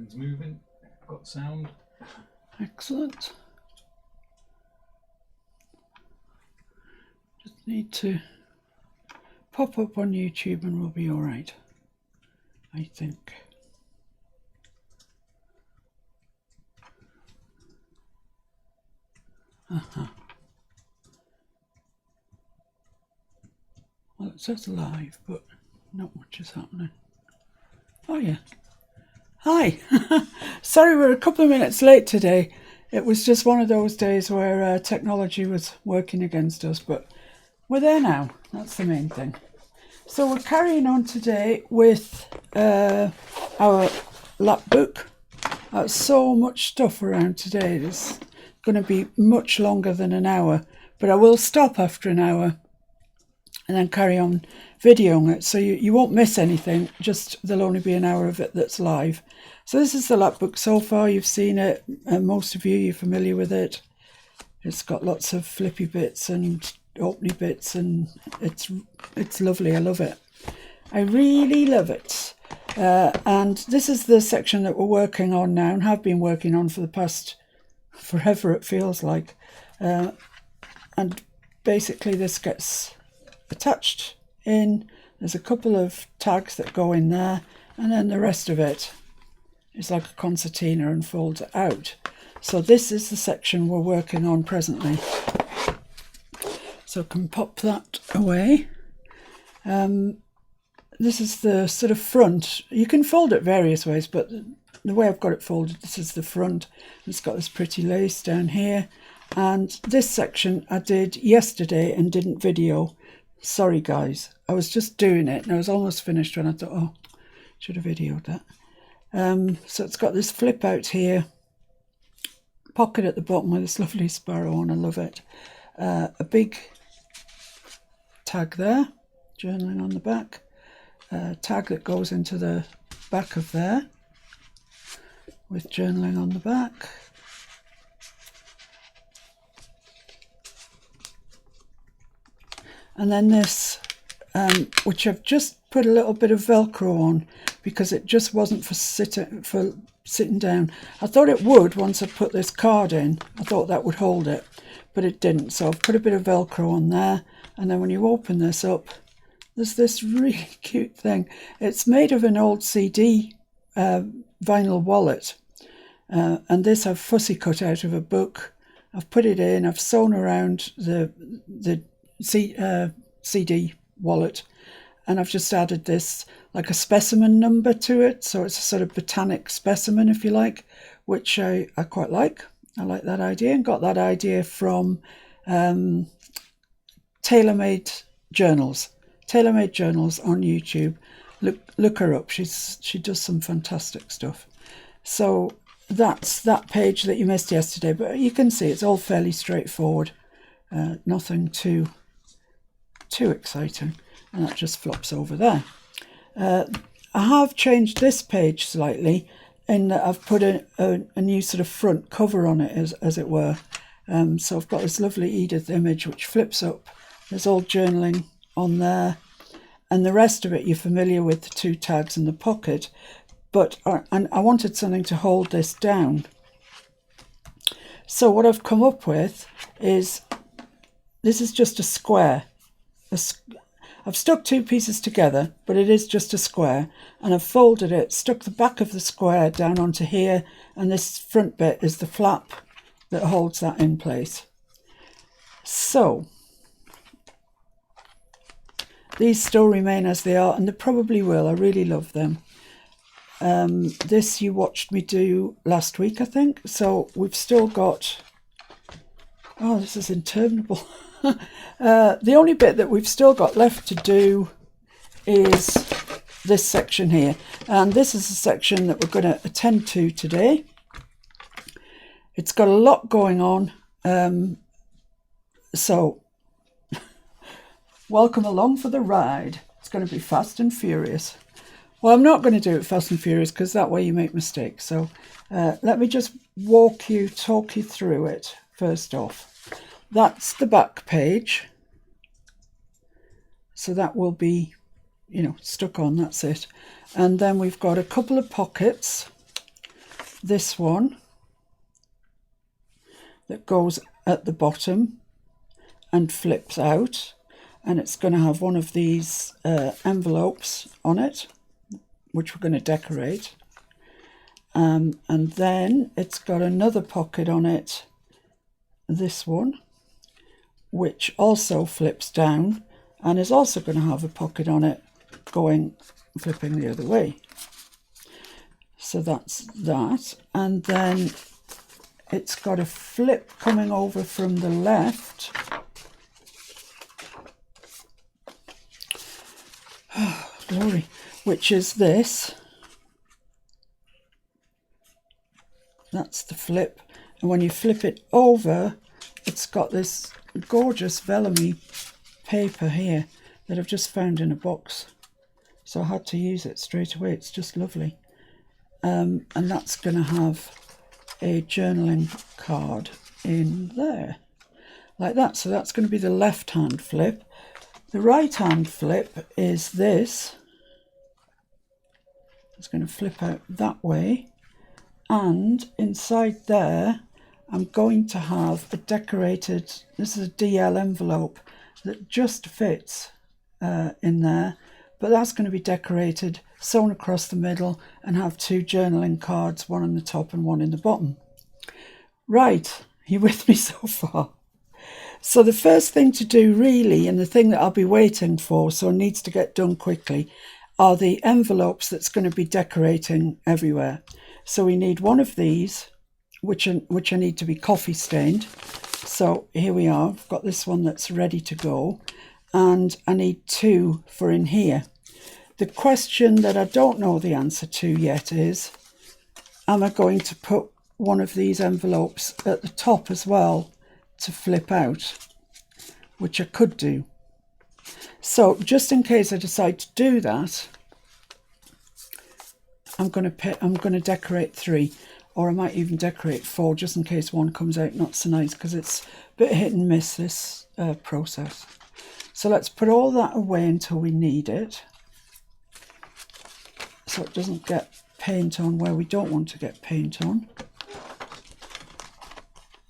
Everything's moving. Got sound. Excellent. Just need to pop up on YouTube and we'll be all right, I think. Well, it says live, but not much is happening. Oh yeah. Hi. Sorry we're a couple of minutes late today. It was just one of those days where technology was working against us, but we're there now. That's the main thing. So we're carrying on today with our LapBook. So much stuff around today. There's going to be much longer than an hour, but I will stop after an hour and then carry on videoing it, so you won't miss anything. Just there'll only be an hour of it that's live. So this is the LapBook so far. You've seen it, and most of you're familiar with it. It's got lots of flippy bits and opening bits, and it's lovely. I love it. I really love it. And this is the section that we're working on now, and have been working on for the past forever, it feels like. And basically this gets attached in. There's a couple of tags that go in there, and then the rest of it is like a concertina and folds out. So this is the section we're working on presently. So I can pop that away. This is the sort of front. You can fold it various ways, but the way I've got it folded, this is the front. It's got this pretty lace down here. And this section I did yesterday and didn't video. Sorry guys, I was just doing it and I was almost finished when I thought, oh, should have videoed that. So it's got this flip out here, pocket at the bottom with this lovely sparrow on. I love it. A big tag there, journaling on the back. Tag that goes into the back of there with journaling on the back. And then this, which I've just put a little bit of Velcro on because it just wasn't for sitting down. I thought it would once I put this card in. I thought that would hold it, but it didn't. So I've put a bit of Velcro on there. And then when you open this up, there's this really cute thing. It's made of an old CD vinyl wallet. And this I've fussy cut out of a book. I've put it in, I've sewn around the CD wallet, and I've just added this like a specimen number to it, so it's a sort of botanic specimen, if you like, which I quite like. I like that idea, and got that idea from Tailor-Made Journals on YouTube. Look her up. She does some fantastic stuff. So that's that page that you missed yesterday, but you can see it's all fairly straightforward. Nothing too exciting, and that just flops over there. I have changed this page slightly in that I've put a new sort of front cover on it, as it were. So I've got this lovely Edith image which flips up. There's all journaling on there, and the rest of it you're familiar with, the two tags in the pocket. But and I wanted something to hold this down. So what I've come up with is, this is just a square. I've stuck two pieces together, but it is just a square, and I've folded it, stuck the back of the square down onto here, and this front bit is the flap that holds that in place. So these still remain as they are, and they probably will. I really love them. This you watched me do last week, I think. So we've still got, oh, this is interminable. The only bit that we've still got left to do is this section here, and this is a section that we're going to attend to today. It's got a lot going on, so welcome along for the ride. It's going to be fast and furious. Well, I'm not going to do it fast and furious because that way you make mistakes. So let me just talk you through it first off. That's the back page. So that will be, stuck on, that's it. And then we've got a couple of pockets. this one that goes at the bottom and flips out, and it's going to have one of these envelopes on it, which we're going to decorate. And then it's got another pocket on it, this one, which also flips down and is also going to have a pocket on it flipping the other way. So that's that. And then it's got a flip coming over from the left. Oh, glory. Which is this. That's the flip. And when you flip it over, it's got this gorgeous vellum-y paper here that I've just found in a box. So I had to use it straight away. It's just lovely. And that's going to have a journaling card in there, like that. So that's going to be the left-hand flip. The right-hand flip is this. It's going to flip out that way. And inside there, I'm going to have a decorated, this is a DL envelope that just fits in there, but that's going to be decorated, sewn across the middle, and have two journaling cards, one on the top and one in the bottom. Right, are you with me so far? So the first thing to do really, and the thing that I'll be waiting for, so it needs to get done quickly, are the envelopes that's going to be decorating everywhere. So we need one of these, which I need to be coffee stained. So here we are. I've got this one that's ready to go. And I need two for in here. The question that I don't know the answer to yet is, am I going to put one of these envelopes at the top as well to flip out, which I could do. So just in case I decide to do that, I'm going to decorate 3, or I might even decorate 4, just in case one comes out not so nice, because it's a bit hit and miss, this process. So let's put all that away until we need it, so it doesn't get paint on where we don't want to get paint on,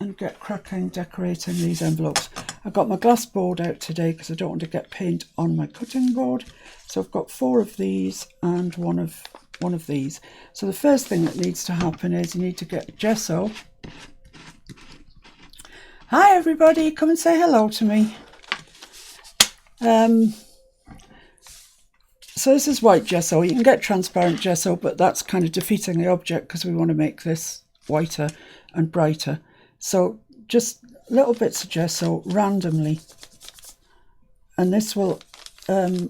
and get cracking decorating these envelopes. I've got my glass board out today because I don't want to get paint on my cutting board. So I've got 4 of these and one of these. So the first thing that needs to happen is you need to get gesso. Hi everybody, come and say hello to me. So this is white gesso. You can get transparent gesso, but that's kind of defeating the object because we want to make this whiter and brighter. So just little bits of gesso randomly, and this will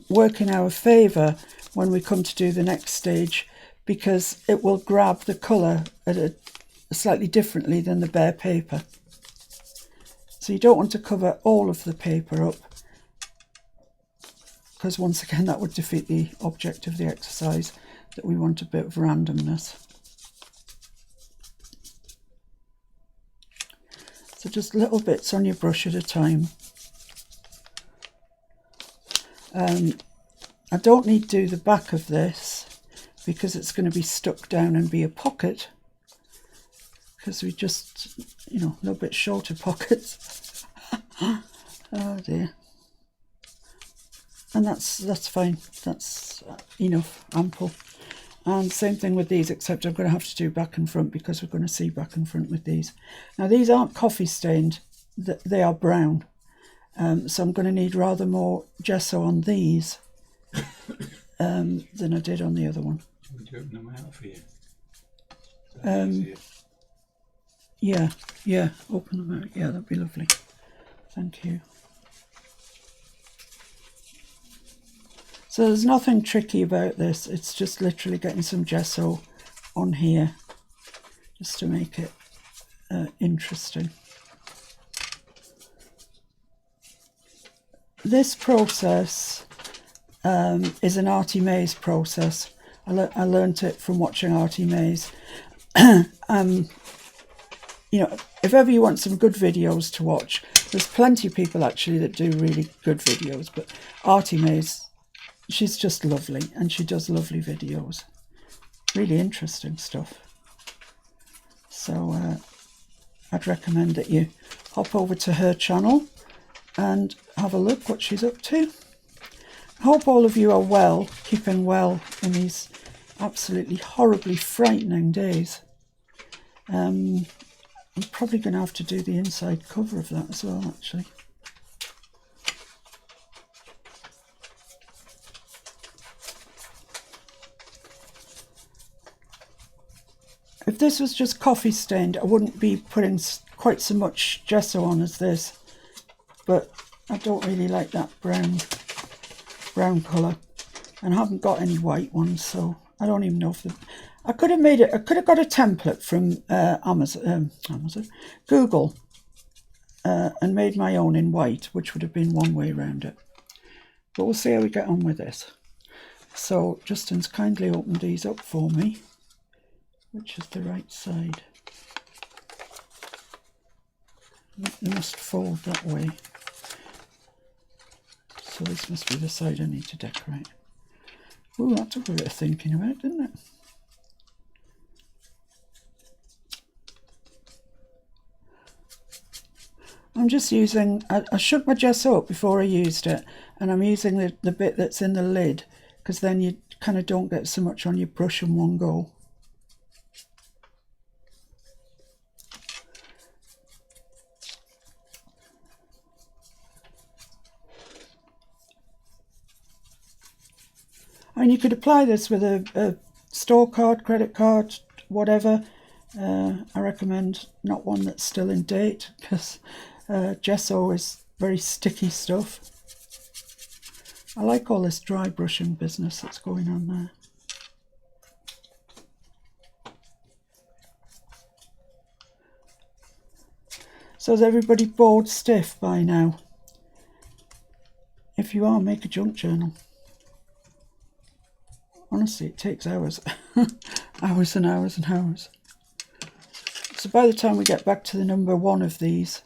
work in our favour when we come to do the next stage, because it will grab the colour at a slightly differently than the bare paper. So you don't want to cover all of the paper up, because once again that would defeat the object of the exercise, that we want a bit of randomness. So just little bits on your brush at a time. I don't need to do the back of this because it's going to be stuck down and be a pocket, because we just, you know, a little bit shorter pockets. Oh dear. And that's fine. That's enough, ample. And same thing with these, except I'm going to have to do back and front because we're going to see back and front with these. Now these aren't coffee stained, they are brown. So I'm going to need rather more gesso on these than I did on the other one. Would you open them out for you? Yeah, open them out. Yeah, that'd be lovely. Thank you. So there's nothing tricky about this. It's just literally getting some gesso on here just to make it interesting. This process is an Artie Mays process. I learnt it from watching Artie Mays. You know, if ever you want some good videos to watch, there's plenty of people actually that do really good videos, but Artie Mays, she's just lovely, and she does lovely videos. Really interesting stuff. So I'd recommend that you hop over to her channel and have a look what she's up to. I hope all of you are well, keeping well in these absolutely horribly frightening days. I'm probably going to have to do the inside cover of that as well, actually. If this was just coffee stained, I wouldn't be putting quite so much gesso on as this, but I don't really like that brown colour, and I haven't got any white ones, so I don't even know if I could have made it. I could have got a template from Google, and made my own in white, which would have been one way around it. But we'll see how we get on with this. So Justin's kindly opened these up for me. Which is the right side? They must fold that way. So this must be the side I need to decorate. Ooh, that took a bit of thinking about, didn't it? I'm just using, I shook my gesso up before I used it, and I'm using the bit that's in the lid, because then you kind of don't get so much on your brush in one go. And you could apply this with a store card, credit card, whatever. I recommend not one that's still in date, because gesso is very sticky stuff. I like all this dry brushing business that's going on there. So is everybody bored stiff by now? If you are, make a junk journal. Honestly, it takes hours. Hours and hours and hours. So by the time we get back to the number 1 of these,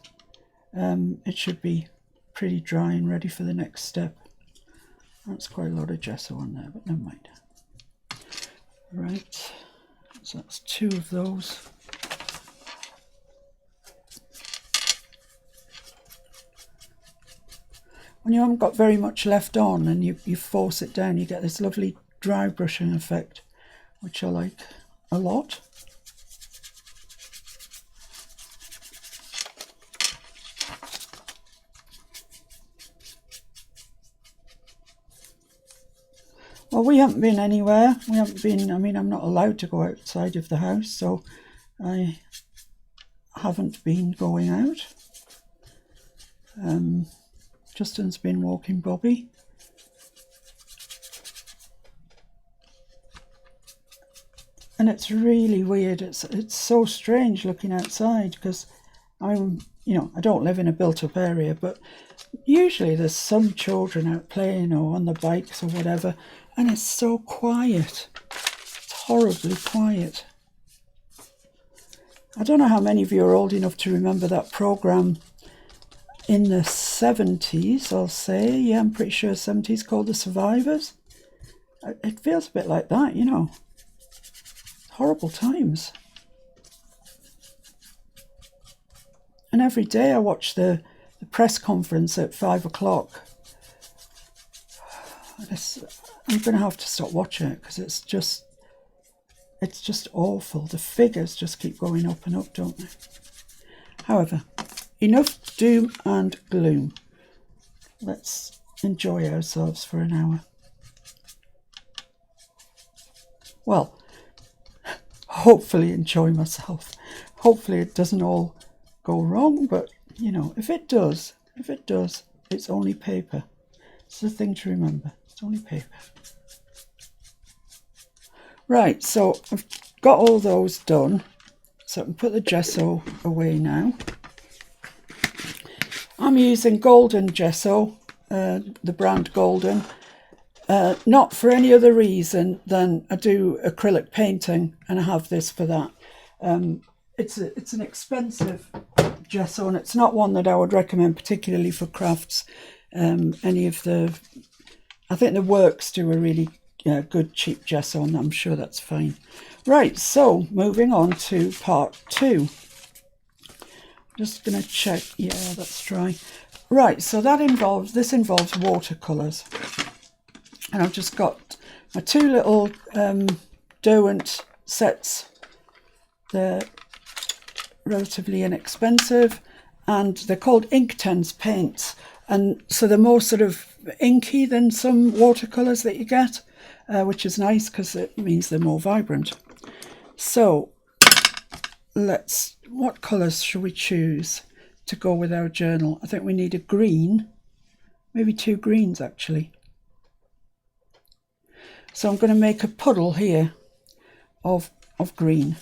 it should be pretty dry and ready for the next step. That's quite a lot of gesso on there, but never mind. Right, so that's 2 of those. When you haven't got very much left on and you force it down, you get this lovely dry brushing effect, which I like a lot. Well, we haven't been anywhere. We haven't been, I mean, I'm not allowed to go outside of the house, so I haven't been going out. Justin's been walking Bobby. And it's really weird. It's so strange looking outside, because I don't live in a built-up area, but usually there's some children out playing or on the bikes or whatever, and it's so quiet. It's horribly quiet. I don't know how many of you are old enough to remember that programme in the 70s, I'll say. Yeah, I'm pretty sure 70s, called The Survivors. It feels a bit like that, you know. Horrible times. And every day I watch the press conference at 5 o'clock. I'm going to have to stop watching it, because it's just awful. The figures just keep going up and up, don't they? However, enough doom and gloom. Let's enjoy ourselves for an hour. Well, hopefully enjoy myself. Hopefully it doesn't all go wrong, but you know, if it does, it's only paper. It's the thing to remember. It's only paper. Right, so I've got all those done. So I can put the gesso away now. I'm using Golden gesso, the brand Golden. Not for any other reason than I do acrylic painting, and I have this for that. It's an expensive gesso, and it's not one that I would recommend particularly for crafts. I think the Works do a really good cheap gesso, and I'm sure that's fine. Right, so moving on to part 2. Just going to check, yeah, that's dry. Right, so this involves watercolours. And I've just got my 2 little Derwent sets. They're relatively inexpensive, and they're called Inktense paints. And so they're more sort of inky than some watercolours that you get, which is nice because it means they're more vibrant. So what colours should we choose to go with our journal? I think we need a green, maybe 2 greens actually. So I'm going to make a puddle here of green.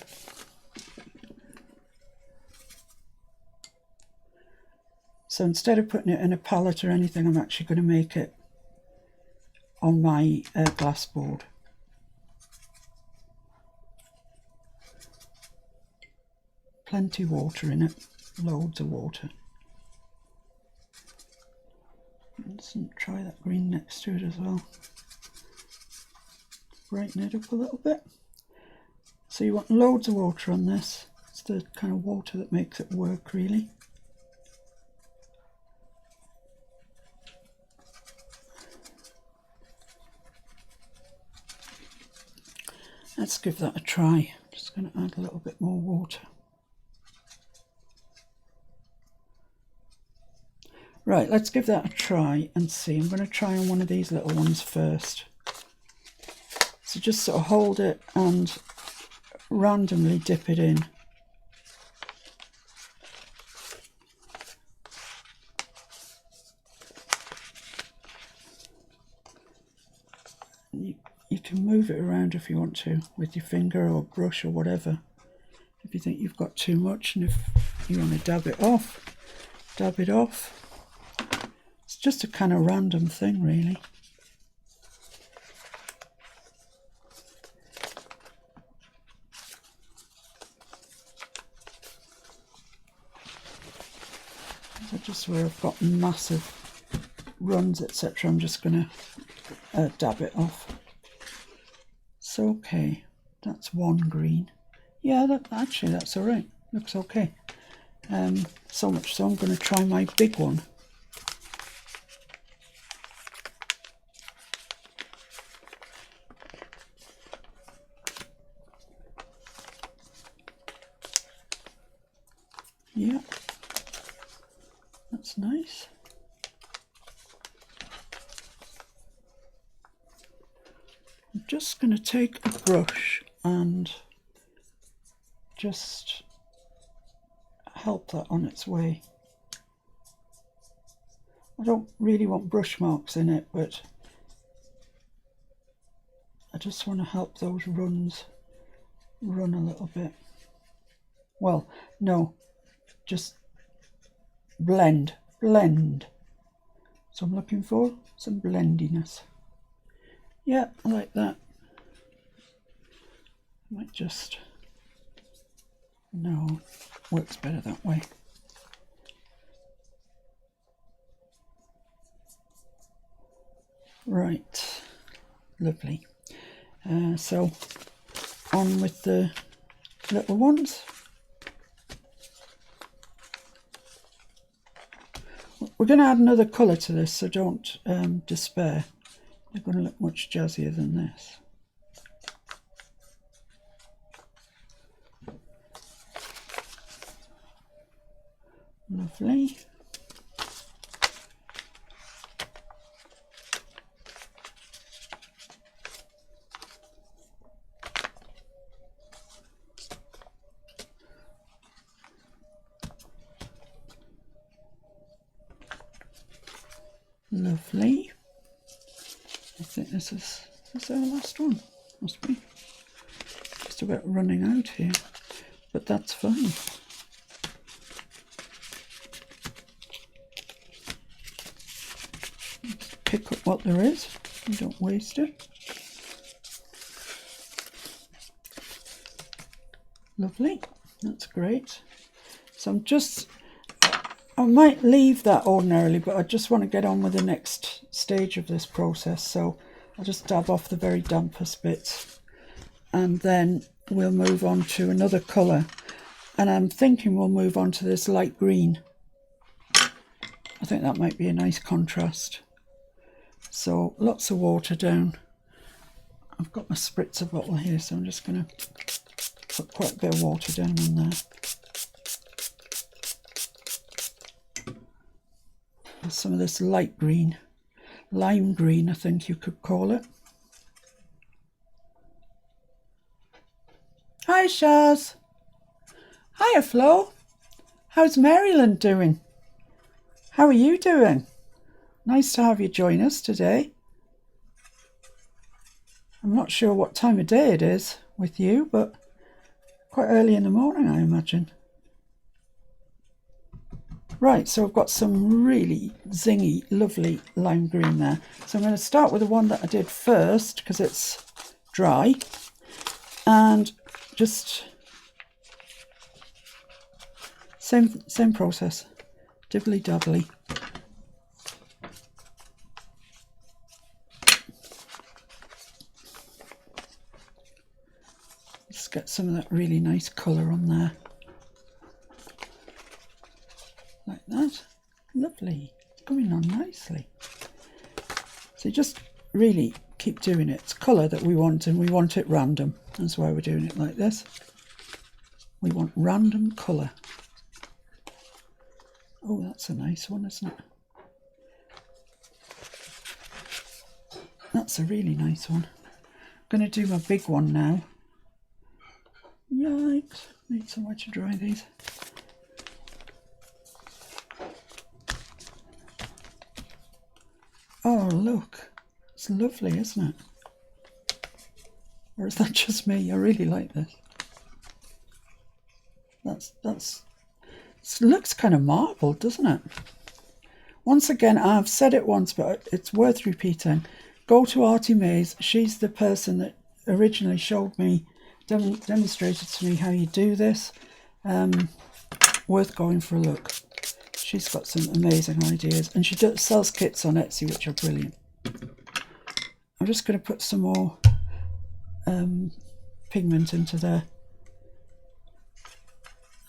So instead of putting it in a palette or anything, I'm actually going to make it on my glass board. Plenty water in it, loads of water. Let's try that green next to it as well. Brighten it up a little bit. So you want loads of water on this. It's the kind of water that makes it work really. Let's give that a try. Just going to add a little bit more water. Right, let's give that a try and see. I'm going to try on one of these little ones first. So just sort of hold it and randomly dip it in. You can move it around if you want to with your finger or brush or whatever. If you think you've got too much, and if you want to dab it off, dab it off. It's just a kind of random thing really. So just where I've got massive runs, etc., I'm just going to dab it off. So okay, that's 1 green. Yeah, that's all right. Looks okay. So much so I'm going to try my big one. Yeah, that's nice. I'm just going to take a brush and just help that on its way. I don't really want brush marks in it, but I just want to help those runs run a little bit. Well, no, just blend. So I'm looking for some blendiness. Yeah, I like that. Might just, no, works better that way. Right, lovely. So on with the little ones. We're going to add another colour to this, so don't despair. They're going to look much jazzier than this. Lovely. Lovely. I think this is our last one. Must be. Just about running out here, but that's fine. Just pick up what there is and don't waste it. Lovely. That's great. So I might leave that ordinarily, but I just want to get on with the next stage of this process. So I'll just dab off the very dampest bits, and then we'll move on to another colour. And I'm thinking we'll move on to this light green. I think that might be a nice contrast. So lots of water down. I've got my spritzer bottle here, so I'm just going to put quite a bit of water down on there. And some of this light green, lime green, I think you could call it. Hi, Shaz. Hiya, Flo. How's Maryland doing? How are you doing? Nice to have you join us today. I'm not sure what time of day it is with you, but quite early in the morning, I imagine. Right, so I've got some really zingy, lovely lime green there. So I'm going to start with the one that I did first because it's dry, and just same process, dibbly dabbly. Just get some of that really nice colour on there. Like that. Lovely. It's coming on nicely. So just really keep doing it. It's colour that we want, and we want it random. That's why we're doing it like this. We want random colour. Oh, that's a nice one, isn't it? That's a really nice one. I'm going to do my big one now. Yikes. Need somewhere to dry these. Oh, look. It's lovely, isn't it? Or is that just me? I really like this. It looks kind of marbled, doesn't it? Once again, I've said it once, but it's worth repeating. Go to Artie Mays. She's the person that originally showed me, demonstrated to me how you do this. Worth going for a look. She's got some amazing ideas, and she sells kits on Etsy, which are brilliant. I'm just going to put some more pigment into there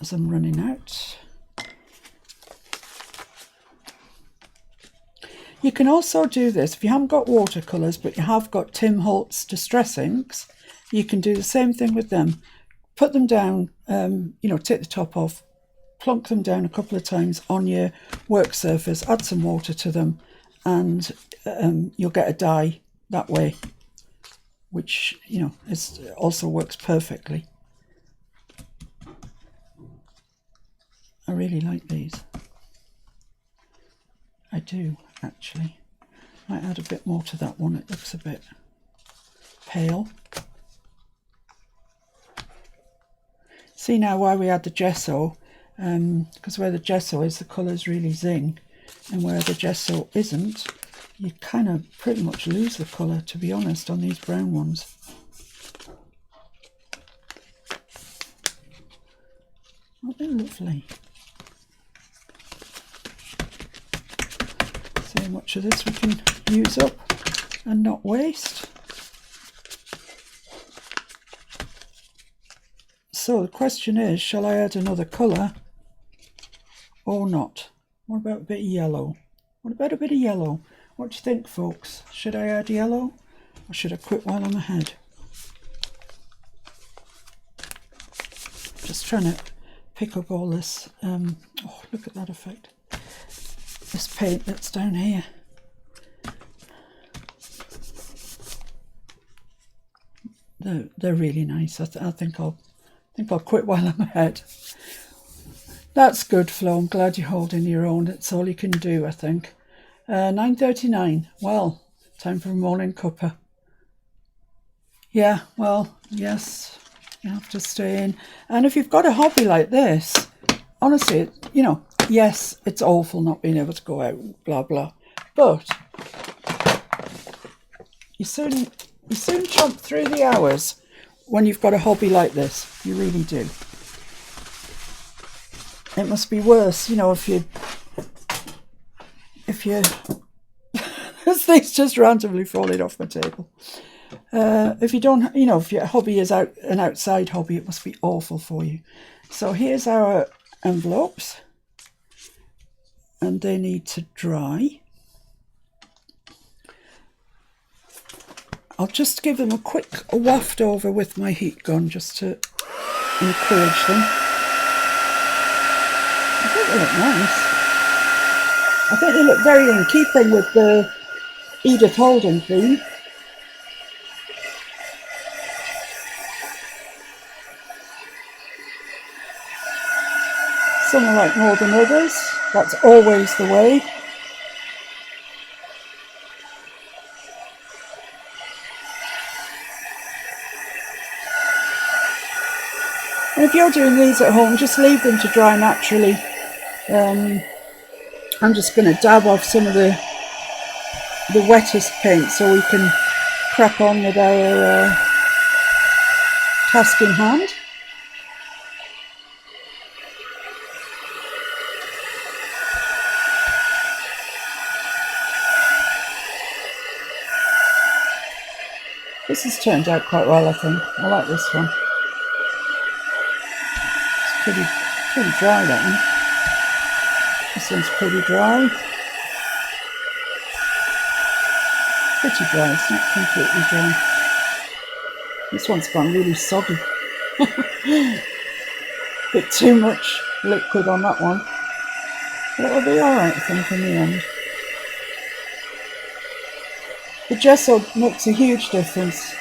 as I'm running out. You can also do this if you haven't got watercolours, but you have got Tim Holtz Distress Inks. You can do the same thing with them. Put them down, take the top off, plonk them down a couple of times on your work surface, add some water to them, and you'll get a dye that way, which also works perfectly. I really like these. I do, actually. Might add a bit more to that one. It looks a bit pale. See now why we add the gesso, because where the gesso is, the colours really zing, and where the gesso isn't, you kind of pretty much lose the colour, to be honest, on these brown ones. Oh, they're lovely. See how much of this we can use up and not waste. So the question is, shall I add another colour or not? What about a bit of yellow? What about a bit of yellow? What do you think, folks? Should I add yellow, or should I quit while I'm ahead? Just trying to pick up all this. Oh, look at that effect. This paint that's down here. They're really nice. I think I'll quit while I'm ahead. That's good, Flo. I'm glad you're holding your own. It's all you can do, I think. 9:39. Well, time for a morning cuppa. Yeah, well, yes, you have to stay in. And if you've got a hobby like this, honestly, yes, it's awful not being able to go out, blah, blah. But you soon chomp through the hours when you've got a hobby like this. You really do. It must be worse, if you there's Things just randomly falling off my table. If you don't, if your hobby is an outside hobby, it must be awful for you. So here's our envelopes, and they need to dry. I'll just give them a quick waft over with my heat gun just to encourage them. I think they look nice. I think they look very in keeping with the Edith Holden theme. Some are like more than others. That's always the way. And if you're doing these at home, just leave them to dry naturally. I'm just going to dab off some of the wettest paint so we can crack on with our task in hand. This has turned out quite well, I think. I like this one. It's pretty dry, that one. This one's pretty dry. Pretty dry, it's not completely dry. This one's gone really soggy. Bit too much liquid on that one. But it'll be alright, I think, in the end. The gesso makes a huge difference.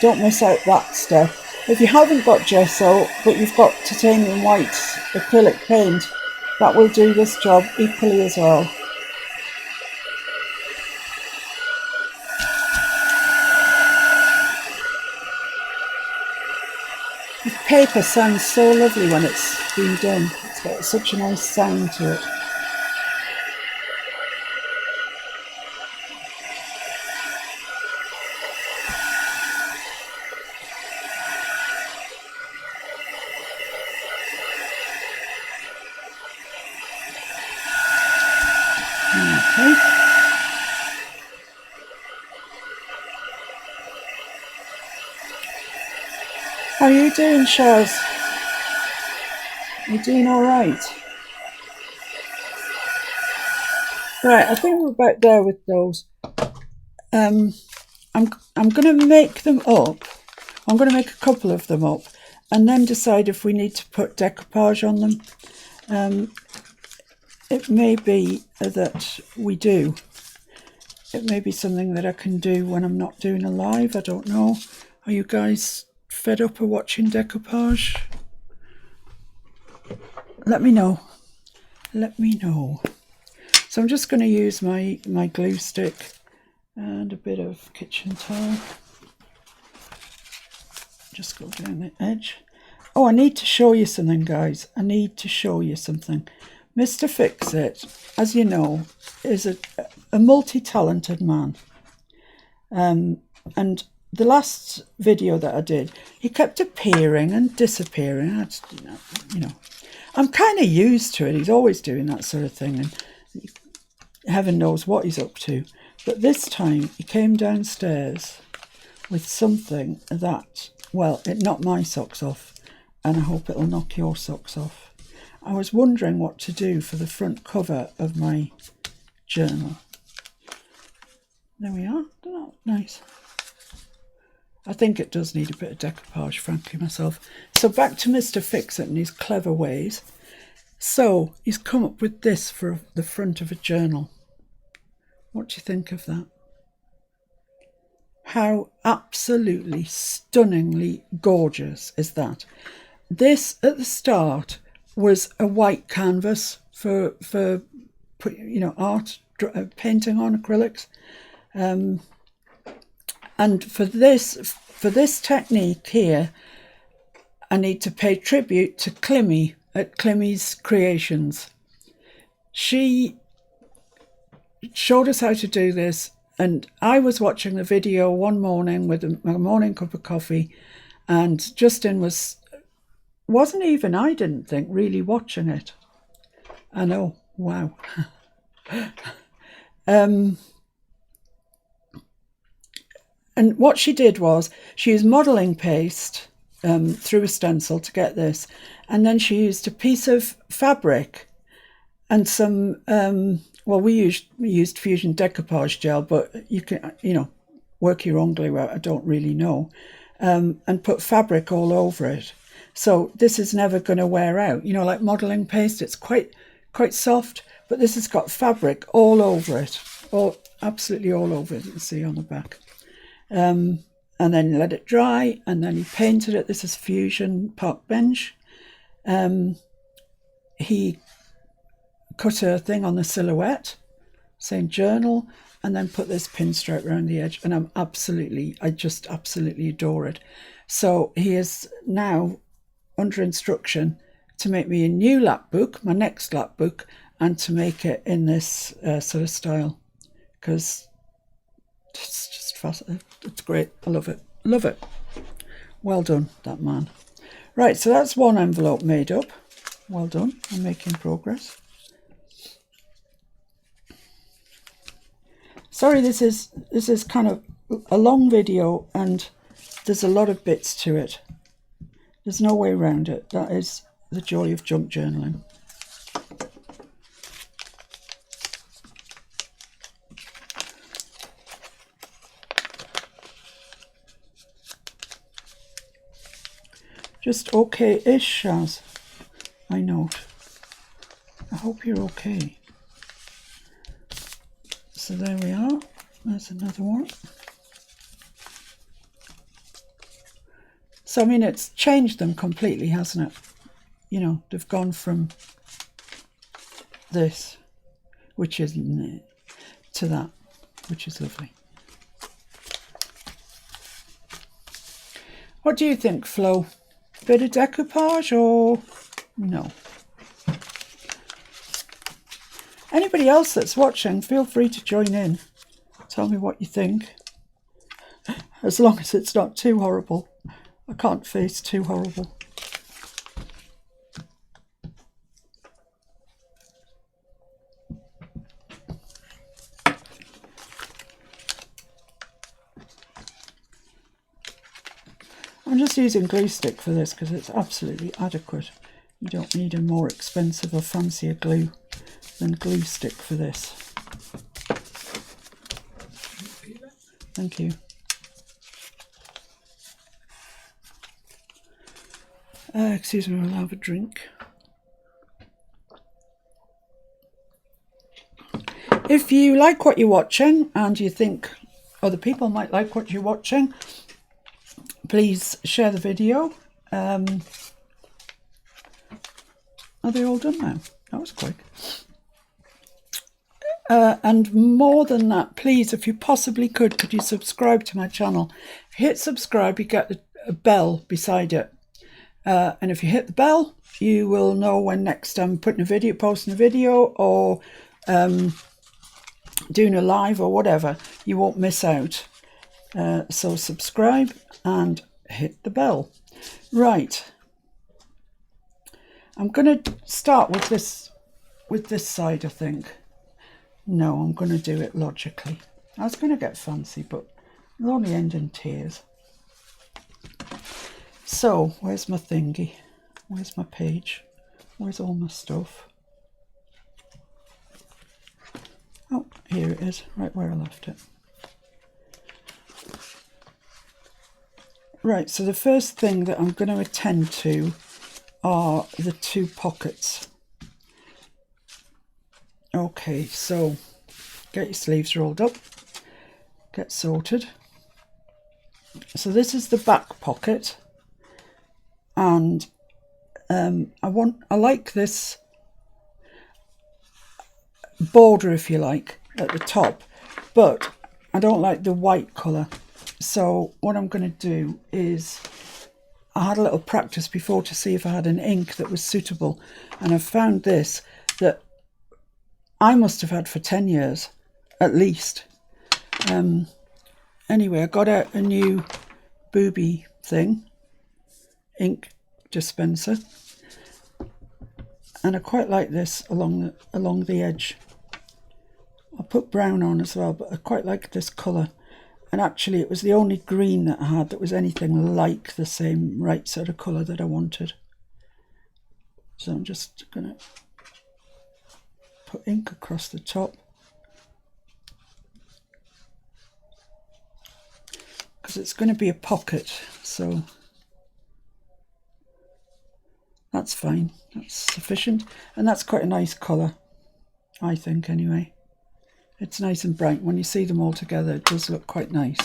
Don't miss out that step. If you haven't got gesso, but you've got titanium white acrylic paint, that will do this job equally as well. The paper sounds so lovely when it's been done. It's got such a nice sound to it. Okay. How are you doing, Shaz? You doing all right? Right, I think we're about there with those. I'm going to make them up. I'm going to make a couple of them up, and then decide if we need to put decoupage on them. It may be that we do. It may be something that I can do when I'm not doing a live. I don't know. Are you guys fed up of watching decoupage? Let me know. Let me know. So I'm just going to use my glue stick and a bit of kitchen towel. Just go down the edge. Oh, I need to show you something, guys. I need to show you something. Mr. Fix-It, as you know, is a multi-talented man. And the last video that I did, he kept appearing and disappearing. I'm kind of used to it. He's always doing that sort of thing, and heaven knows what he's up to. But this time, he came downstairs with something that, well, it knocked my socks off, and I hope it'll knock your socks off. I was wondering what to do for the front cover of my journal. There we are. Isn't that look nice? I think it does need a bit of decoupage, frankly, myself. So back to Mr. Fix-It and his clever ways. So he's come up with this for the front of a journal. What do you think of that? How absolutely stunningly gorgeous is that? This at the start was a white canvas for art, painting on acrylics, and for this technique here, I need to pay tribute to Climmy at Climmy's Creations. She showed us how to do this, and I was watching the video one morning with a morning cup of coffee, and Justin wasn't even, I didn't think, really watching it. I know, wow. And what she did was she used modelling paste through a stencil to get this, and then she used a piece of fabric and some well, we used fusion decoupage gel, but you can, you know, work your own glue out, I don't really know, and put fabric all over it. So this is never going to wear out, you know, like modelling paste, it's quite soft, but this has got fabric all over it, absolutely all over it, you can see on the back. And then let it dry, and then he painted it. This is Fusion Park Bench. He cut a thing on the silhouette saying journal, and then put this pinstripe around the edge, and I just absolutely adore it. So he is now under instruction to make me a new LapBook, my next LapBook, and to make it in this sort of style, because it's just fascinating. It's great. I love it. Love it. Well done, that man. Right, so that's one envelope made up. Well done. I'm making progress. Sorry, this is kind of a long video, and there's a lot of bits to it. There's no way around it. That is the joy of junk journaling. Just okay-ish, Shaz. I note. I hope you're okay. So there we are. There's another one. So, I mean, it's changed them completely, hasn't it? You know, they've gone from this, which isn't it, to that, which is lovely. What do you think, Flo? Bit of decoupage or no? Anybody else that's watching, feel free to join in. Tell me what you think. As long as it's not too horrible. I can't face too horrible. I'm just using glue stick for this because it's absolutely adequate. You don't need a more expensive or fancier glue than glue stick for this. Thank you. Excuse me, I'll have a drink. If you like what you're watching and you think other people might like what you're watching, please share the video. Are they all done now? That was quick. And more than that, please, if you possibly could you subscribe to my channel? If you hit subscribe, you get a bell beside it. And if you hit the bell, you will know when next I'm posting a video, or doing a live or whatever. You won't miss out. So subscribe and hit the bell. Right. I'm going to start with this side, I think. No, I'm going to do it logically. I was going to get fancy, but it'll only end in tears. So, where's my thingy? Where's my page? Where's all my stuff? Oh, here it is, right where I left it. Right, so the first thing that I'm going to attend to are the two pockets. Okay, so get your sleeves rolled up, get sorted. So this is the back pocket, and I like this border, if you like, at the top, but I don't like the white colour. So what I'm going to do is, I had a little practice before to see if I had an ink that was suitable, and I found this that I must have had for 10 years at least. Anyway, I got out a new booby thing, ink dispenser, and I quite like this along the edge. I'll put brown on as well, but I quite like this colour. And actually it was the only green that I had that was anything like the same right sort of colour that I wanted. So I'm just going to put ink across the top, because it's going to be a pocket, so that's fine, that's sufficient. And that's quite a nice colour, I think, anyway. It's nice and bright. When you see them all together, it does look quite nice.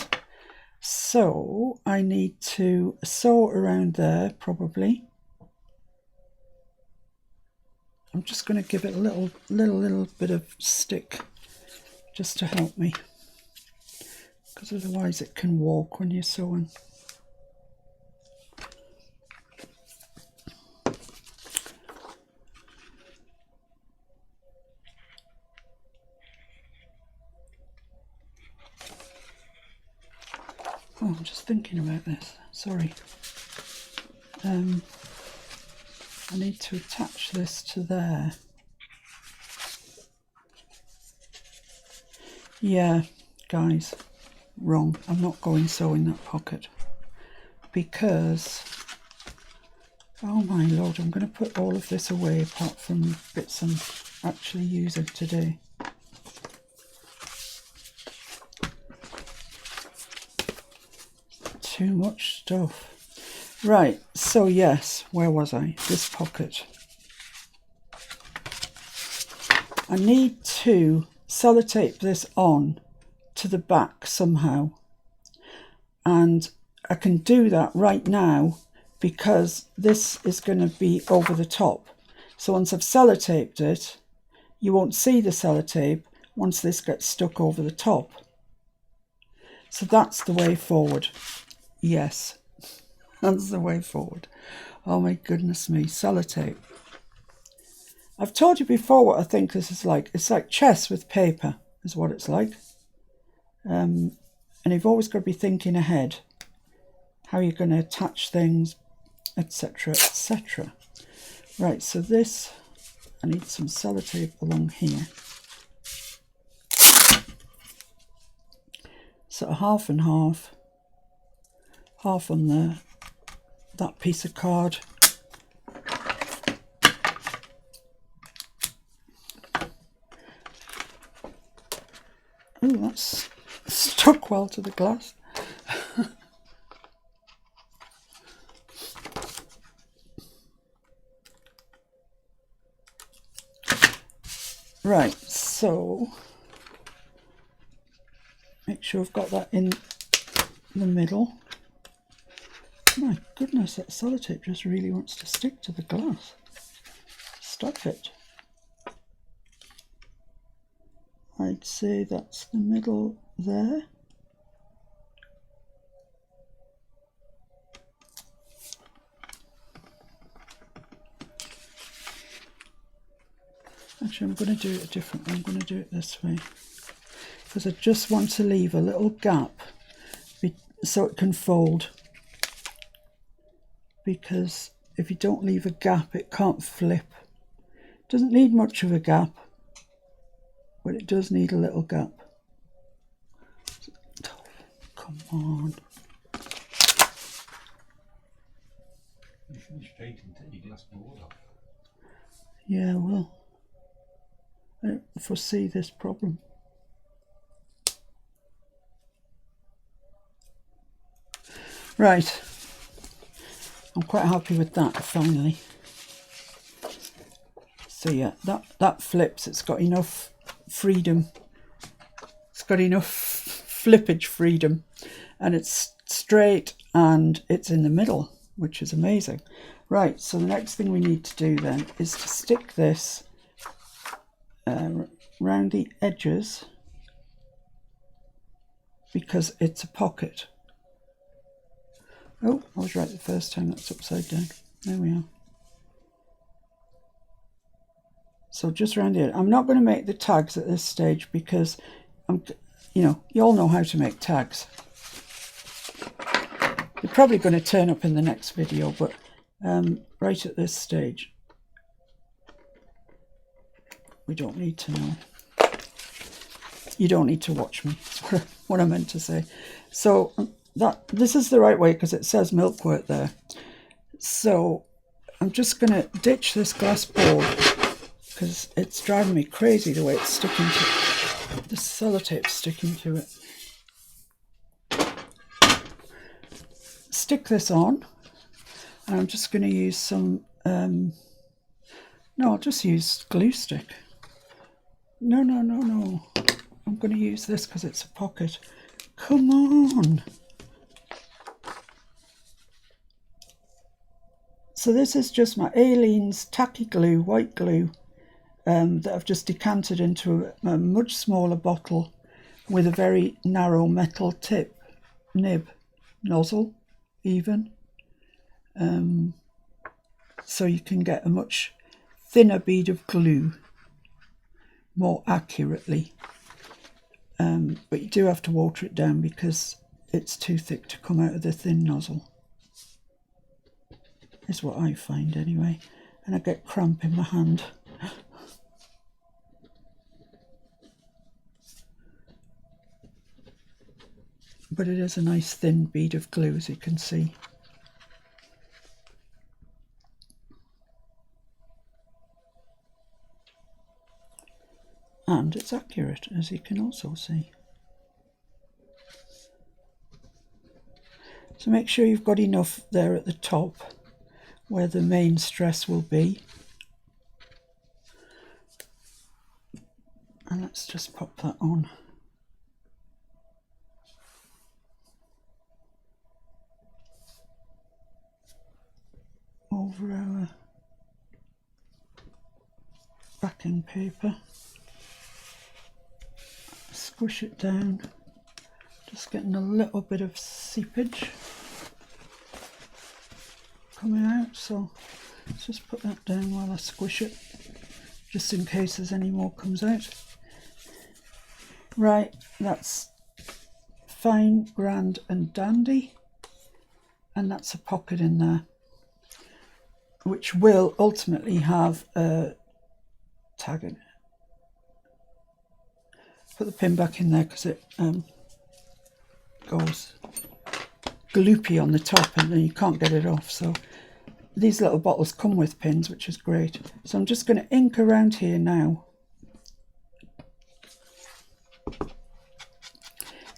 So I need to sew around there, probably. I'm just going to give it a little bit of stick, just to help me, because otherwise it can walk when you're sewing. Oh, I'm just thinking about this. Sorry. I need to attach this to there. Yeah, guys, wrong. I'm not going sew in that pocket, because, oh my lord, I'm going to put all of this away apart from bits I'm actually using today. Too much stuff. Right, so yes, where was I? This pocket. I need to sellotape this on to the back somehow. And I can do that right now because this is going to be over the top. So once I've sellotaped it, you won't see the sellotape once this gets stuck over the top. So that's the way forward. Yes. That's the way forward. Oh my goodness me, sellotape. I've told you before what I think this is like. It's like chess with paper is what it's like. And you've always got to be thinking ahead how you're going to attach things, etc, etc. Right, so this, I need some sellotape along here. So half and half. Half on that piece of card. Oh, that's stuck well to the glass. Right, so make sure I've got that in the middle. My goodness, that sellotape just really wants to stick to the glass. Stop it. I'd say that's the middle there. Actually, I'm going to do it a different way. I'm going to do it this way, because I just want to leave a little gap so it can fold. Because if you don't leave a gap, it can't flip. It doesn't need much of a gap, but it does need a little gap. Come on. You shouldn't straighten your glass board off. Yeah, well, I don't foresee this problem. Right. I'm quite happy with that finally. So yeah, that flips. It's got enough freedom. It's got enough flippage freedom, and it's straight and it's in the middle, which is amazing. Right, so the next thing we need to do then is to stick this round the edges, because it's a pocket. Oh, I was right the first time. That's upside down. There we are. So just around here. I'm not going to make the tags at this stage because you all know how to make tags. They're probably going to turn up in the next video, but right at this stage, we don't need to know. You don't need to watch me. That's what I meant to say. So this is the right way because it says milkwort there. So I'm just going to ditch this glass bowl because it's driving me crazy the way it's sticking to the sellotape, sticking to it. Stick this on, and I'm just going to use some no, I'll just use glue stick. No, I'm going to use this because it's a pocket. Come on. So this is just my Aleene's tacky glue, white glue, that I've just decanted into a much smaller bottle with a very narrow metal tip, nib, nozzle even. So you can get a much thinner bead of glue more accurately. But you do have to water it down because it's too thick to come out of the thin nozzle. Is what I find anyway. And I get cramp in my hand. But it is a nice thin bead of glue, as you can see. And it's accurate, as you can also see. So make sure you've got enough there at the top where the main stress will be. And let's just pop that on. Over our backing paper. Squish it down. Just getting a little bit of seepage coming out, so let's just put that down while I squish it, just in case there's any more comes out. Right, that's fine, grand and dandy, and that's a pocket in there, which will ultimately have a tag in it. Put the pin back in there because it goes gloopy on the top and then you can't get it off. So these little bottles come with pins, which is great. So I'm just going to ink around here now,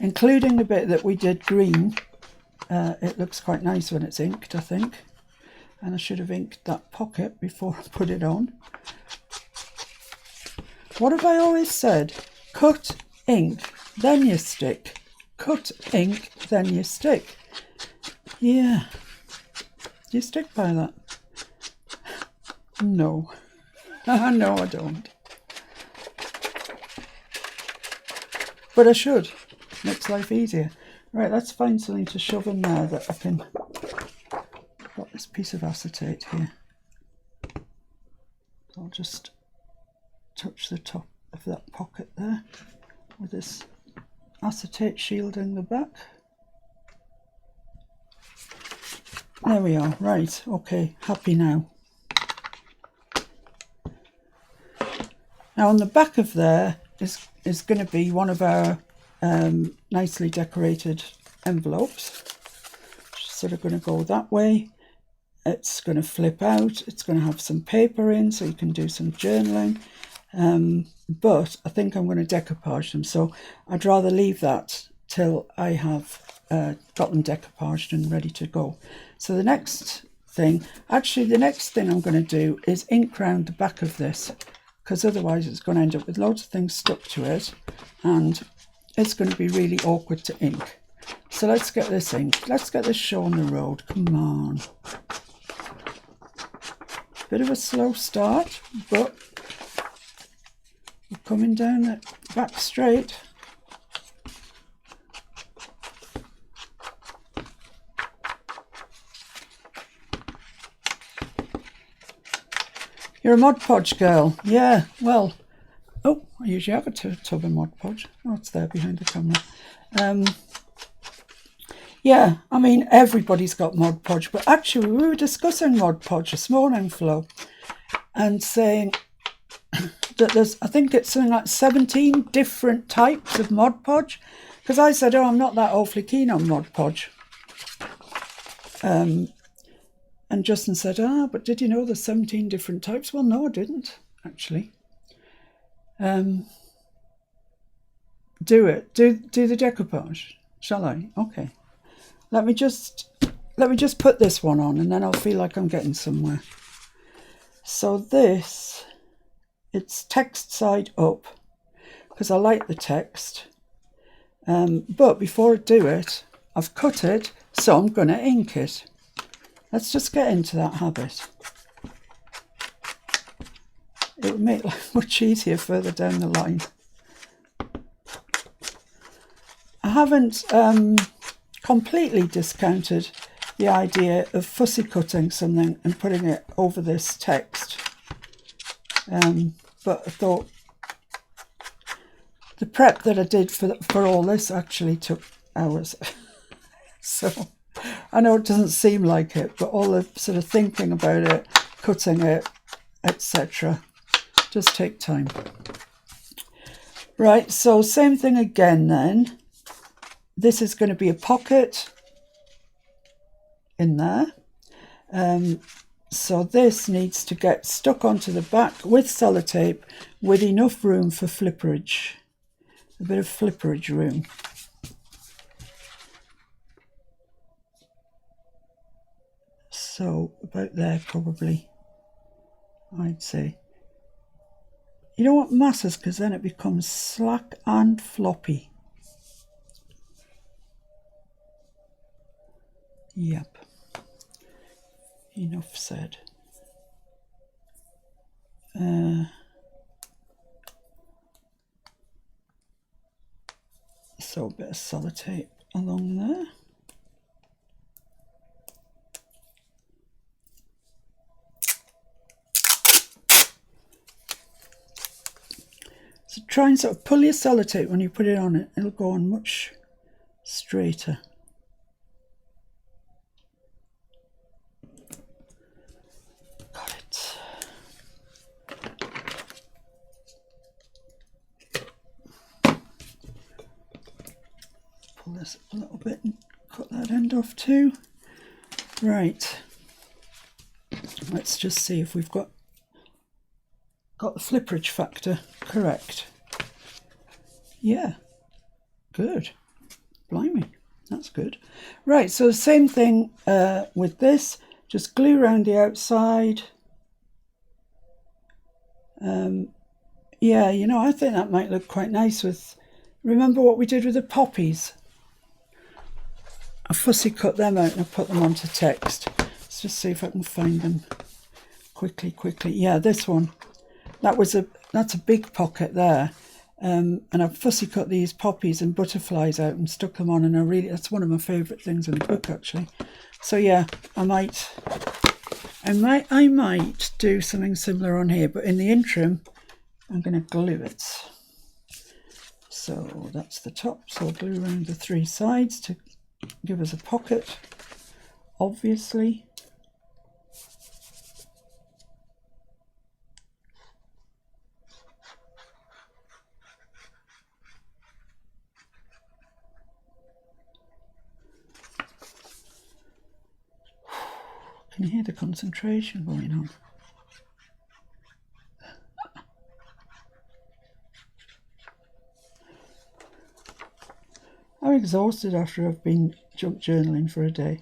including the bit that we did green. It looks quite nice when it's inked, I think. And I should have inked that pocket before I put it on. What have I always said? Cut, ink, then you stick. Cut, ink, then you stick. Yeah. Do you stick by that? No. No, I don't. But I should. Makes life easier. Right, let's find something to shove in there that I can... Got this piece of acetate here. So I'll just touch the top of that pocket there with this acetate shielding the back. There we are. Right, okay, happy now. Now on the back of there is going to be one of our nicely decorated envelopes. Sort of going to go that way. It's going to flip out. It's going to have some paper in so you can do some journaling. But I think I'm going to decoupage them, so I'd rather leave that till I have got them decoupaged and ready to go. So the next thing I'm going to do is ink round the back of this, because otherwise it's going to end up with loads of things stuck to it and it's going to be really awkward to ink. So let's get this inked. Let's get this show on the road. Come on. Bit of a slow start, but we're coming down the back straight. You're a Mod Podge girl. Yeah, well, oh, I usually have a tub of Mod Podge. Oh, it's there behind the camera. Yeah, I mean, everybody's got Mod Podge, but actually we were discussing Mod Podge this morning, Flo, and saying that there's, I think it's something like 17 different types of Mod Podge. Because I said, oh, I'm not that awfully keen on Mod Podge. And Justin said, but did you know there's 17 different types? Well, no, I didn't, actually. Do it. Do the decoupage. Shall I? Okay. Let me just put this one on, and then I'll feel like I'm getting somewhere. So this, it's text side up, because I like the text. But before I do it, I've cut it, so I'm going to ink it. Let's just get into that habit. It would make life much easier further down the line. I haven't completely discounted the idea of fussy cutting something and putting it over this text. But I thought the prep that I did for all this actually took hours. So I know it doesn't seem like it, but all the sort of thinking about it, cutting it, etc. does take time. Right, so same thing again then. This is going to be a pocket in there. So this needs to get stuck onto the back with sellotape with enough room for flipperage. A bit of flipperage room. So about there probably, I'd say. You don't want masses because then it becomes slack and floppy. Yep. Enough said. So a bit of sellotape along there. So try and sort of pull your sellotape when you put it on it. It'll go on much straighter. Got it. Pull this up a little bit and cut that end off too. Right. Let's just see if we've got the flipperage factor correct. Yeah, good. Blimey, that's good. Right, so the same thing with this. Just glue around the outside. Yeah, you know, I think that might look quite nice with... Remember what we did with the poppies? I fussy cut them out and I put them onto text. Let's just see if I can find them quickly. Yeah, this one. That's a big pocket there, and I've fussy cut these poppies and butterflies out and stuck them on, and that's one of my favourite things in the book actually. So yeah, I might do something similar on here, but in the interim, I'm going to glue it. So that's the top. So I'll glue around the three sides to give us a pocket, obviously. Can you hear the concentration going on? I'm exhausted after I've been junk journaling for a day.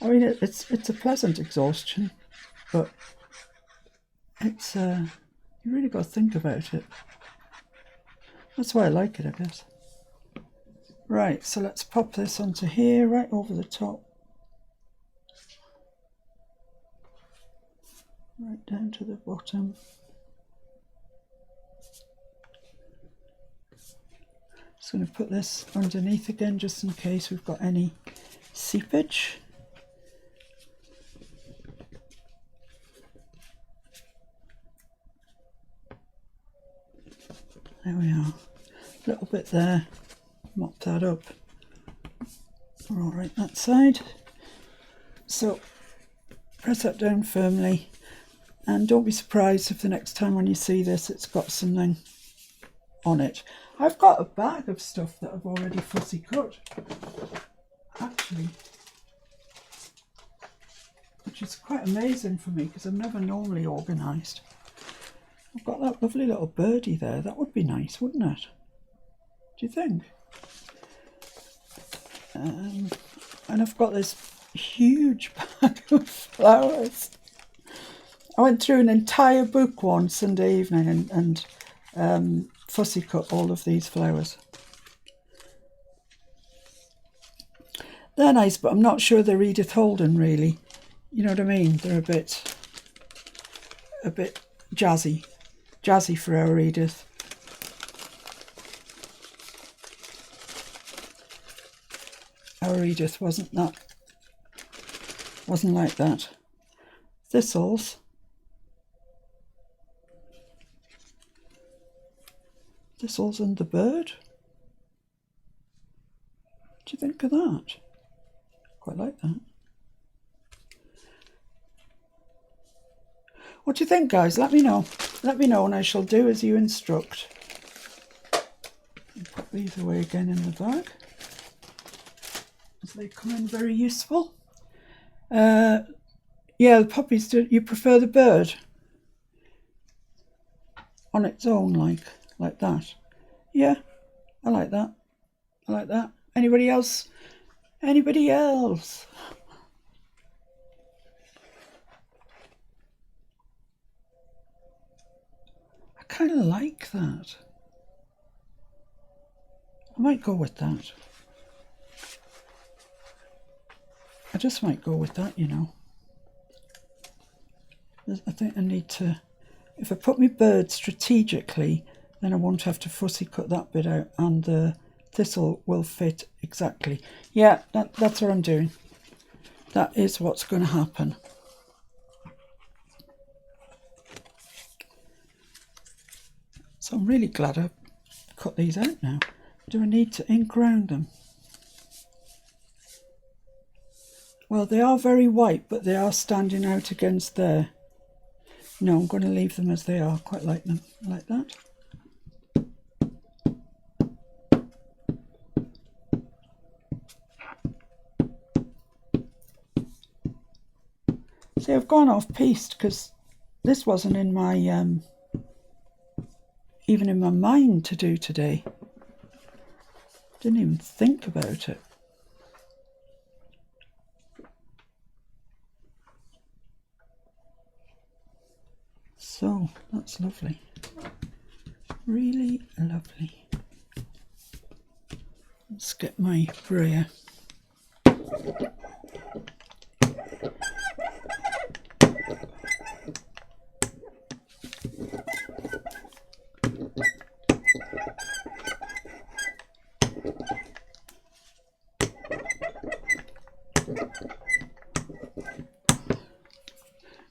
I mean, it's a pleasant exhaustion, but it's you really got to think about it. That's why I like it, I guess. Right, so let's pop this onto here, right over the top. Right down to the bottom. Just going to put this underneath again just in case we've got any seepage. There we are. A little bit there. Mop that up. We're all right that side. So press that down firmly. And don't be surprised if the next time when you see this, it's got something on it. I've got a bag of stuff that I've already fussy cut, actually, which is quite amazing for me because I'm never normally organised. I've got that lovely little birdie there. That would be nice, wouldn't it? Do you think? And I've got this huge bag of flowers. I went through an entire book one Sunday evening and fussy cut all of these flowers. They're nice, but I'm not sure they're Edith Holden, really. You know what I mean? They're a bit jazzy for our Edith. Our Edith wasn't like that. Thistles. Thistles and the bird. What do you think of that? Quite like that. What do you think, guys? Let me know. Let me know and I shall do as you instruct. Put these away again in the bag, as they come in very useful. Yeah, the poppies, do you prefer the bird on its own, like that? Yeah, I like that. I like that. Anybody else? Anybody else? I kind of like that. I might go with that. I just might go with that, you know. I think I need to, if I put my bird strategically, then I won't have to fussy cut that bit out and the thistle will fit exactly. Yeah, that's what I'm doing. That is what's going to happen. So I'm really glad I cut these out now. Do I need to ink round them? Well, they are very white, but they are standing out against there. No, I'm going to leave them as they are. Quite like them, like that. See, I've gone off piste because this wasn't in my, even in my mind to do today. Didn't even think about it. So that's lovely, really lovely. Let's get my brayer.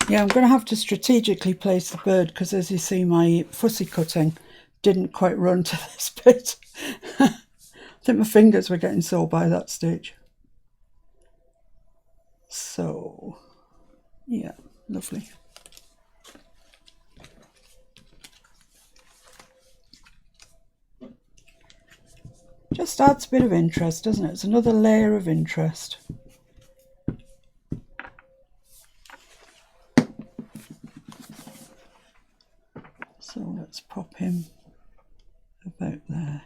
Yeah, I'm going to have to strategically place the bird because, as you see, my fussy cutting didn't quite run to this bit. I think my fingers were getting sore by that stage. So, yeah, lovely. Just adds a bit of interest, doesn't it? It's another layer of interest. So let's pop him about there.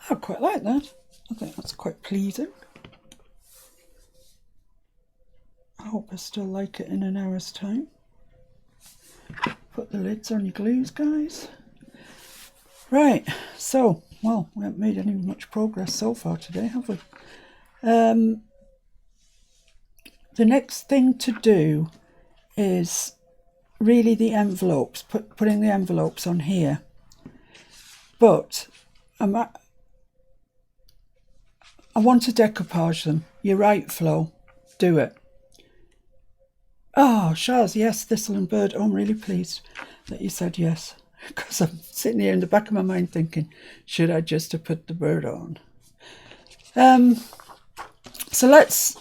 I quite like that. I think that's quite pleasing. I hope I still like it in an hour's time. Put the lids on your glues, guys. Right, so, well, we haven't made any much progress so far today, have we? The next thing to do is really the envelopes, putting the envelopes on here. But I want to decoupage them. You're right, Flo. Do it. Oh, Shaz, yes, thistle and bird. Oh, I'm really pleased that you said yes. because I'm sitting here in the back of my mind thinking, should I just have put the bird on? So let's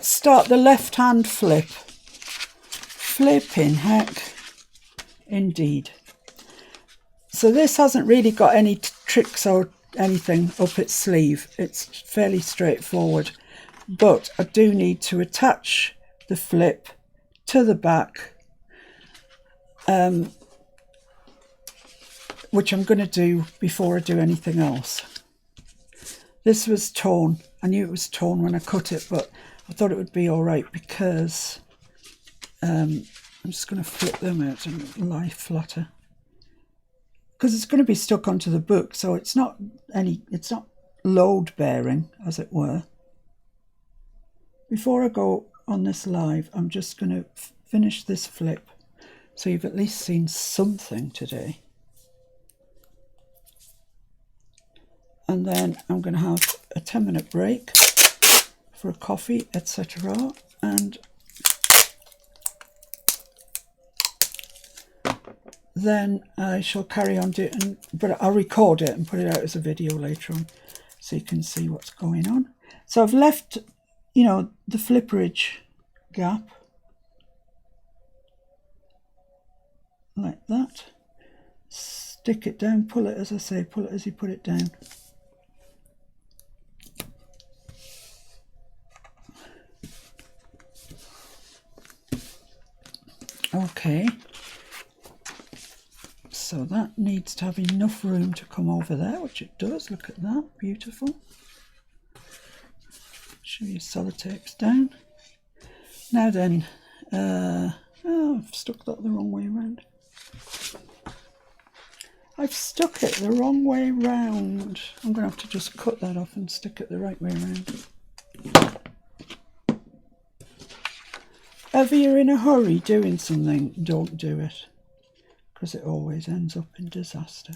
start the left hand flip. Flipping heck, indeed. So this hasn't really got any tricks or anything up its sleeve. It's fairly straightforward, but I do need to attach the flip to the back, which I'm going to do before I do anything else. This was torn. I knew it was torn when I cut it, but I thought it would be all right because I'm just going to flip them out and lie flatter, because it's going to be stuck onto the book, so it's not load bearing, as it were. Before I go on this live, I'm just going to finish this flip so you've at least seen something today. And then I'm going to have a 10-minute break for a coffee, etc. And then I shall carry on doing, but I'll record it and put it out as a video later on so you can see what's going on. So I've left, the flipperage gap like that. Stick it down, pull it, as I say, pull it as you put it down. Okay, so that needs to have enough room to come over there, which it does. Look at that, beautiful. Show you sellotapes down. Now then, I've stuck that the wrong way around. I've stuck it the wrong way round. I'm going to have to just cut that off and stick it the right way around. If you're in a hurry doing something, don't do it, because it always ends up in disaster.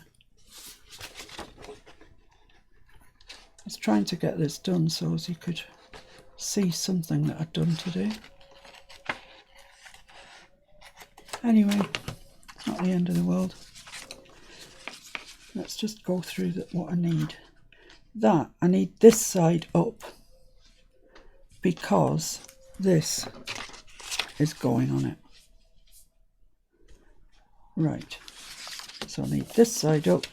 I was trying to get this done so as you could see something that I'd done today. Anyway, it's not the end of the world. Let's just go through what I need. I need this side up because this is going on it. Right, so I need this side up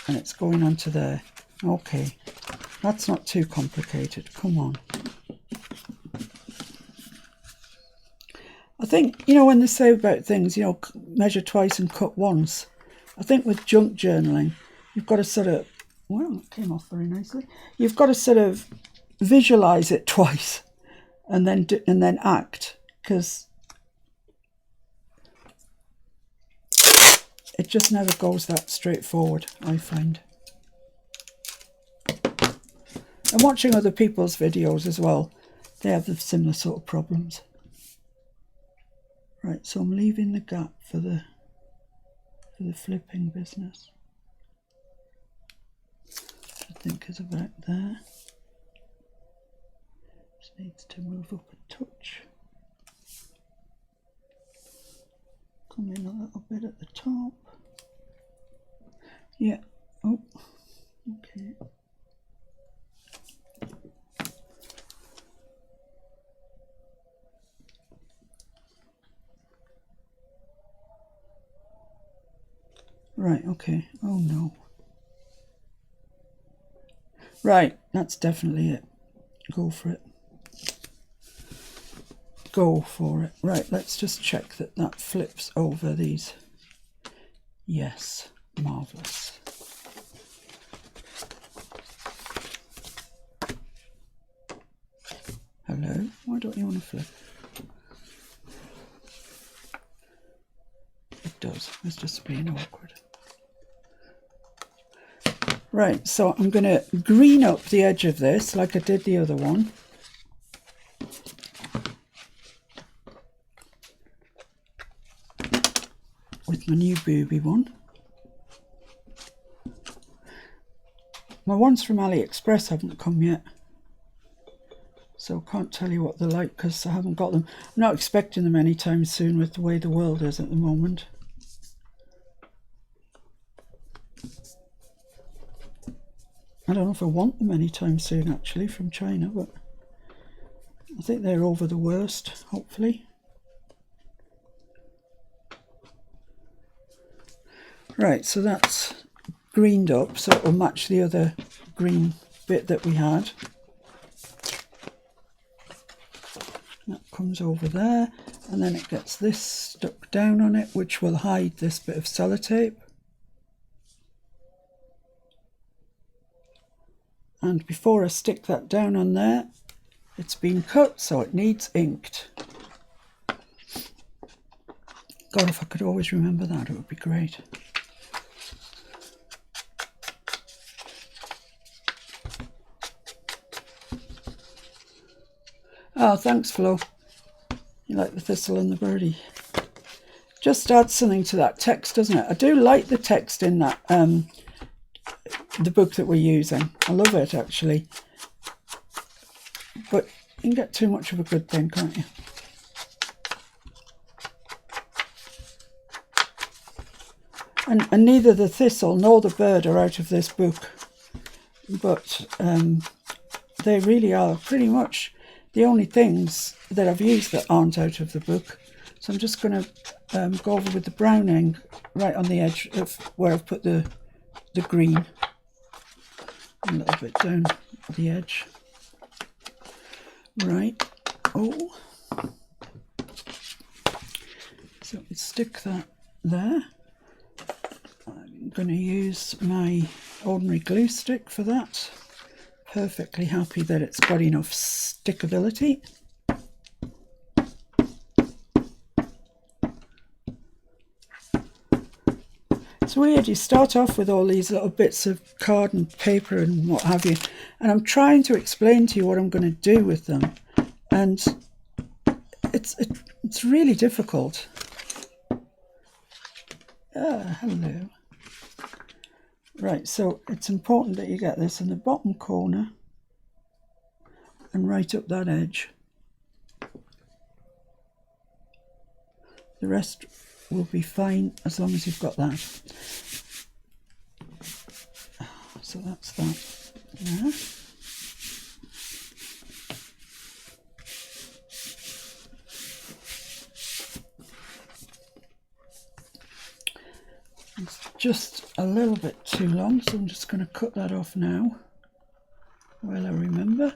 and it's going onto there. Okay, that's not too complicated, come on. I think, when they say about things, measure twice and cut once, I think with junk journaling, you've got to sort of, well, it came off very nicely. You've got to sort of visualize it twice and then act, because it just never goes that straightforward, I find. And watching other people's videos as well, they have the similar sort of problems. Right, so I'm leaving the gap for the flipping business. I think is about there. Just needs to move up a touch. Come in a little bit at the top. Yeah. Oh, okay. Right, okay. Oh no. Right, that's definitely it. Go for it. Go for it. Right, let's just check that flips over these. Yes, marvellous. Hello, why don't you want to flip? It does, it's just being awkward. Right, so I'm going to green up the edge of this like I did the other one. With my new booby one. My ones from AliExpress haven't come yet, so I can't tell you what they're like because I haven't got them. I'm not expecting them anytime soon with the way the world is at the moment. I don't know if I want them anytime soon, actually, from China, but I think they're over the worst, hopefully. Right, so that's greened up, so it will match the other green bit that we had. That comes over there, and then it gets this stuck down on it, which will hide this bit of sellotape. And before I stick that down on there, it's been cut, so it needs inked. God, if I could always remember that, it would be great. Oh, thanks, Flo. You like the thistle and the birdie. Just adds something to that text, doesn't it? I do like the text in that, the book that we're using. I love it, actually. But you can get too much of a good thing, can't you? And neither the thistle nor the bird are out of this book. But they really are pretty much the only things that I've used that aren't out of the book. So I'm just going to go over with the browning right on the edge of where I've put the green. A little bit down the edge. Right. Oh. So we stick that there. I'm going to use my ordinary glue stick for that. Perfectly happy that it's got enough stickability. It's weird, you start off with all these little bits of card and paper and what have you, and I'm trying to explain to you what I'm going to do with them, and it's really difficult. Hello. Right, so it's important that you get this in the bottom corner and right up that edge. The rest will be fine as long as you've got that. So that's that there. It's just a little bit too long, so I'm just going to cut that off now while I remember.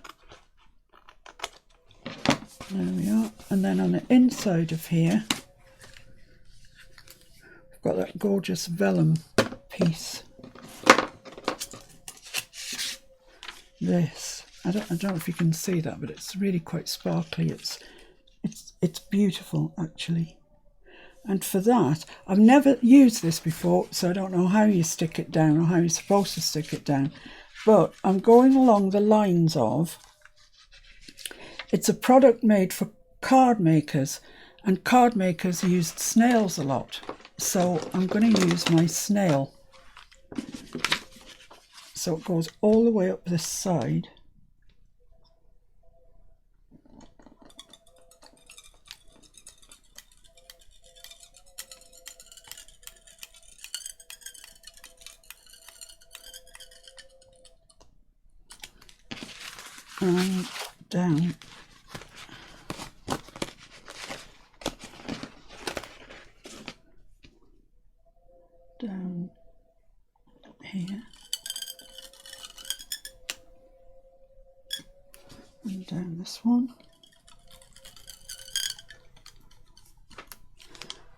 There we are. And then on the inside of here, I've got that gorgeous vellum piece. This, I don't know if you can see that, but it's really quite sparkly. It's beautiful, actually. And for that, I've never used this before, so I don't know how you stick it down or how you're supposed to stick it down. But I'm going along the lines of, it's a product made for card makers, and card makers used snails a lot. So I'm going to use my snail. So it goes all the way up this side. And down. Down here. And down this one.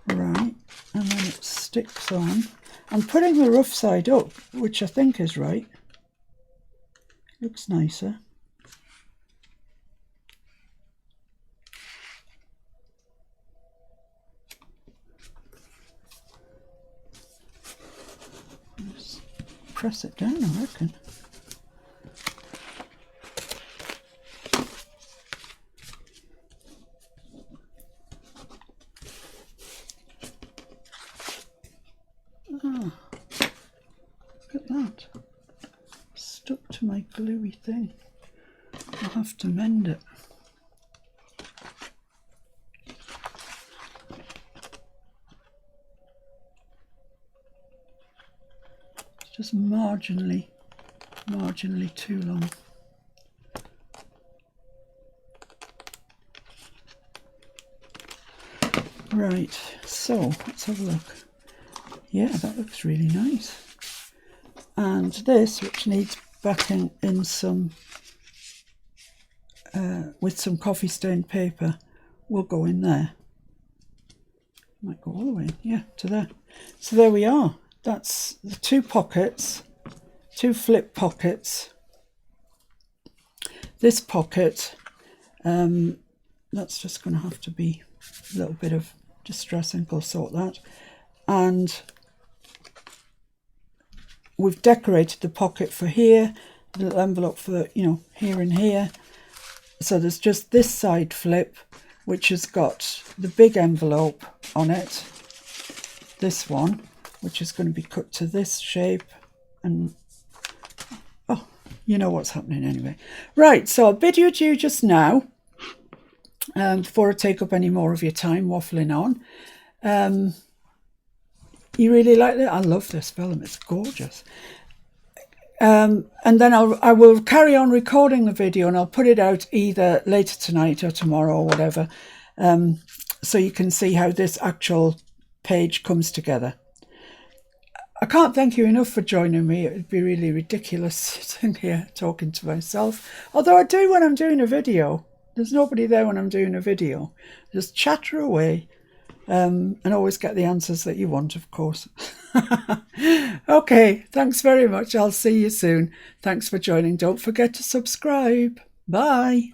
Right, and then it sticks on. I'm putting the rough side up, which I think is right. Looks nicer. Just press it down, I reckon. Look at that. Stuck to my gluey thing. I'll have to mend it. It's just marginally marginally too long. Right, so let's have a look. Yeah, that looks really nice. And this, which needs backing in some with some coffee stained paper, will go in there. Might go all the way in, yeah, to there. So there we are. That's the two pockets, two flip pockets. This pocket, that's just going to have to be a little bit of distress ink, I'll sort that. And we've decorated the pocket for here, the little envelope for, you know, here and here. So there's just this side flip, which has got the big envelope on it. This one, which is going to be cut to this shape. And, oh, you know what's happening anyway. Right, so I'll bid you adieu just now, before I take up any more of your time waffling on. You really like that? I love this film, it's gorgeous. And then I will carry on recording the video, and I'll put it out either later tonight or tomorrow or whatever, so you can see how this actual page comes together. I can't thank you enough for joining me. It would be really ridiculous sitting here talking to myself, although I do when I'm doing a video. There's nobody there when I'm doing a video. Just chatter away. And always get the answers that you want, of course. Okay, thanks very much. I'll see you soon. Thanks for joining. Don't forget to subscribe. Bye.